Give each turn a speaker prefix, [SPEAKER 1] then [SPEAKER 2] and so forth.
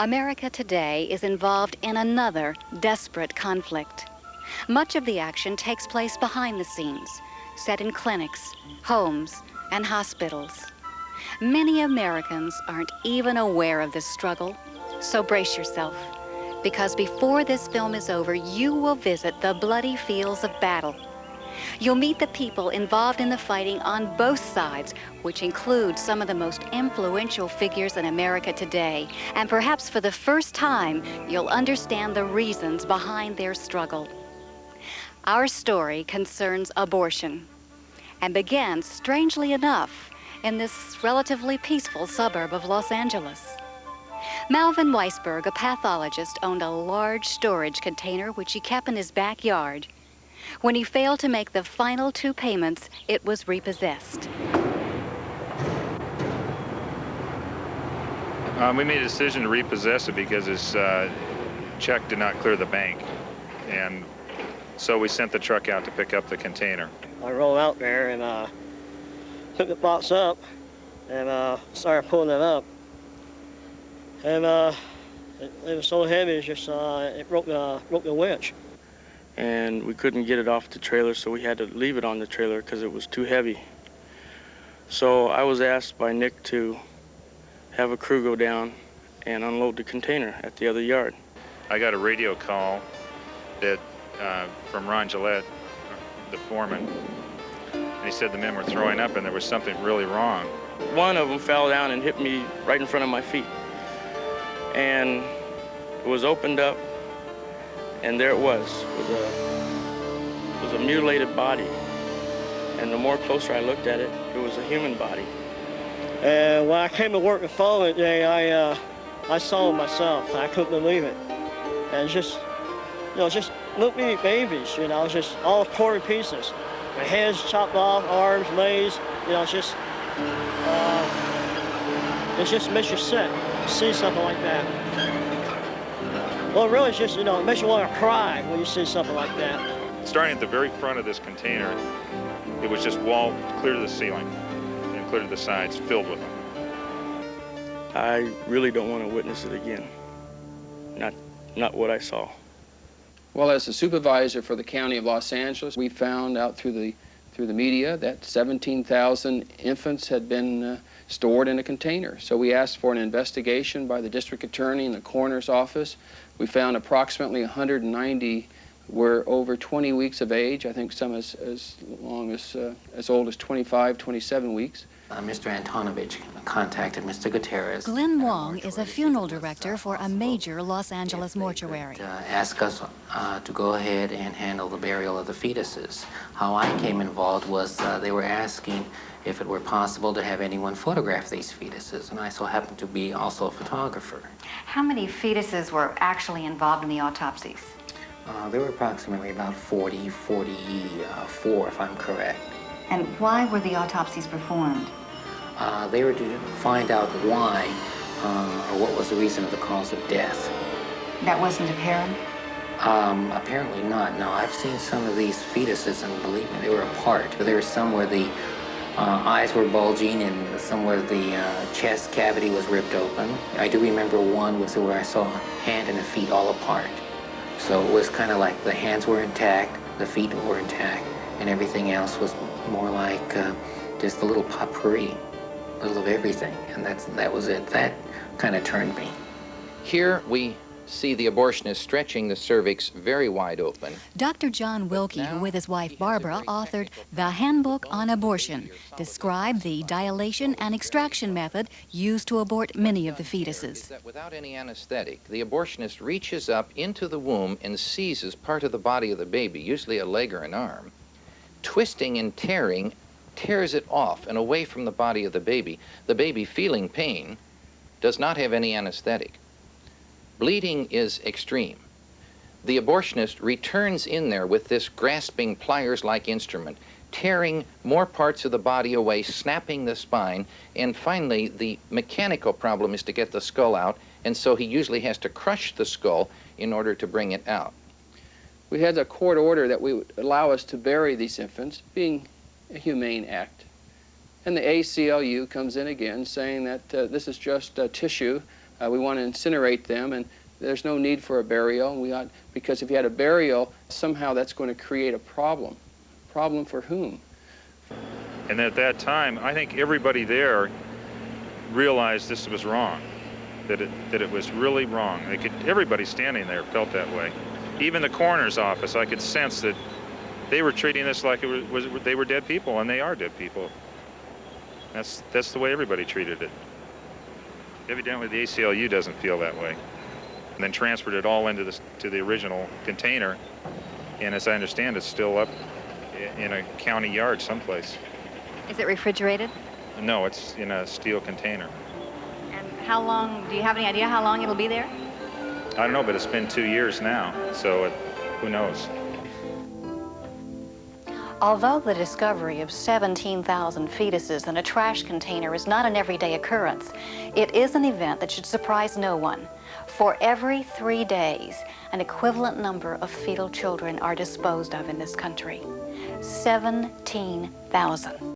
[SPEAKER 1] America today is involved in another desperate conflict. Much of the action takes place behind the scenes, set in clinics, homes, and hospitals. Many Americans aren't even aware of this struggle, so brace yourself, because before this film is over, you will visit the bloody fields of battle. You'll meet the people involved in the fighting on both sides, which include some of the most influential figures in America today. And perhaps for the first time, you'll understand the reasons behind their struggle. Our story concerns abortion and began, strangely enough, in this relatively peaceful suburb of Los Angeles. Malvin Weisberg, a pathologist, owned a large storage container which he kept in his backyard. When he failed to make the final 2 payments, it was repossessed.
[SPEAKER 2] We made a decision to repossess it because his check did not clear the bank. And so we sent the truck out to pick up the container.
[SPEAKER 3] I rolled out there and took the box up and started pulling it up. And it was so heavy, it just it broke the winch.
[SPEAKER 4] And we couldn't get it off the trailer, so we had to leave it on the trailer because it was too heavy. So I was asked by Nick to have a crew go down and unload the container at the other yard.
[SPEAKER 2] I got a radio call that from Ron Gillette, the foreman, and he said the men were throwing up and there was something really wrong.
[SPEAKER 4] One of them fell down and hit me right in front of my feet. And it was opened up, and there it was. It was a mutilated body. And the more closer I looked at it, it was a human body.
[SPEAKER 3] And when I came to work the following day, I saw it myself. I couldn't believe it. And just little bitty babies, just all quarter pieces. Their heads chopped off, arms, legs, it just makes you sick to see something like that. Well, really, it's just, it makes you want to cry when you see something like that.
[SPEAKER 2] Starting at the very front of this container, it was just wall clear to the ceiling and clear to the sides, filled with them.
[SPEAKER 4] I really don't want to witness it again. Not what I saw.
[SPEAKER 5] Well, as the supervisor for the County of Los Angeles, we found out through the media that 17,000 infants had been stored in a container. So we asked for an investigation by the district attorney and the coroner's office. We found approximately 190 were over 20 weeks of age. I think some as old as 25, 27 weeks.
[SPEAKER 6] Mr. Antonovich contacted Mr. Gutierrez.
[SPEAKER 1] Glenn Wong is a funeral director for a major Los Angeles mortuary.
[SPEAKER 6] Ask us to go ahead and handle the burial of the fetuses. How I came involved was they were asking if it were possible to have anyone photograph these fetuses, and I so happened to be also a photographer.
[SPEAKER 1] How many fetuses were actually involved in the autopsies?
[SPEAKER 6] There were approximately about 44, if I'm correct.
[SPEAKER 1] And why were the autopsies performed?
[SPEAKER 6] They were to find out why, or what was the reason of the cause of death.
[SPEAKER 1] That wasn't apparent?
[SPEAKER 6] Apparently not. No, I've seen some of these fetuses, and believe me, they were apart. There were some where the eyes were bulging and some where the chest cavity was ripped open. I do remember one where I saw a hand and a feet all apart. So it was kind of like the hands were intact, the feet were intact, and everything else was more like just a little potpourri, a little of everything, and that was it. That kind of turned me.
[SPEAKER 7] Here we see the abortionist stretching the cervix very wide open.
[SPEAKER 1] Dr. John Wilkie, who with his wife Barbara authored The Handbook on Abortion, described the dilation and extraction method used to abort many of the fetuses.
[SPEAKER 7] That without any anesthetic, the abortionist reaches up into the womb and seizes part of the body of the baby, usually a leg or an arm, twisting and tearing, tears it off and away from the body of the baby. The baby, feeling pain, does not have any anesthetic. Bleeding is extreme. The abortionist returns in there with this grasping pliers-like instrument, tearing more parts of the body away, snapping the spine, and finally the mechanical problem is to get the skull out, and so he usually has to crush the skull in order to bring it out.
[SPEAKER 5] We had a court order that would allow us to bury these infants, being a humane act. And the ACLU comes in again saying that this is just tissue We want to incinerate them, and there's no need for a burial. Because if you had a burial, somehow that's going to create a problem. Problem for whom?
[SPEAKER 2] And at that time, I think everybody there realized this was wrong, that it was really wrong. Everybody standing there felt that way. Even the coroner's office, I could sense that they were treating this like they were dead people, and they are dead people. That's the way everybody treated it. Evidently, the ACLU doesn't feel that way. And then transferred it all into the original container, and as I understand, it's still up in a county yard someplace.
[SPEAKER 1] Is it refrigerated?
[SPEAKER 2] No, it's in a steel container.
[SPEAKER 1] And how long, do you have any idea how long it'll be there?
[SPEAKER 2] I don't know, but it's been 2 years now, so who knows?
[SPEAKER 1] Although the discovery of 17,000 fetuses in a trash container is not an everyday occurrence, it is an event that should surprise no one. For every 3 days, an equivalent number of fetal children are disposed of in this country. 17,000.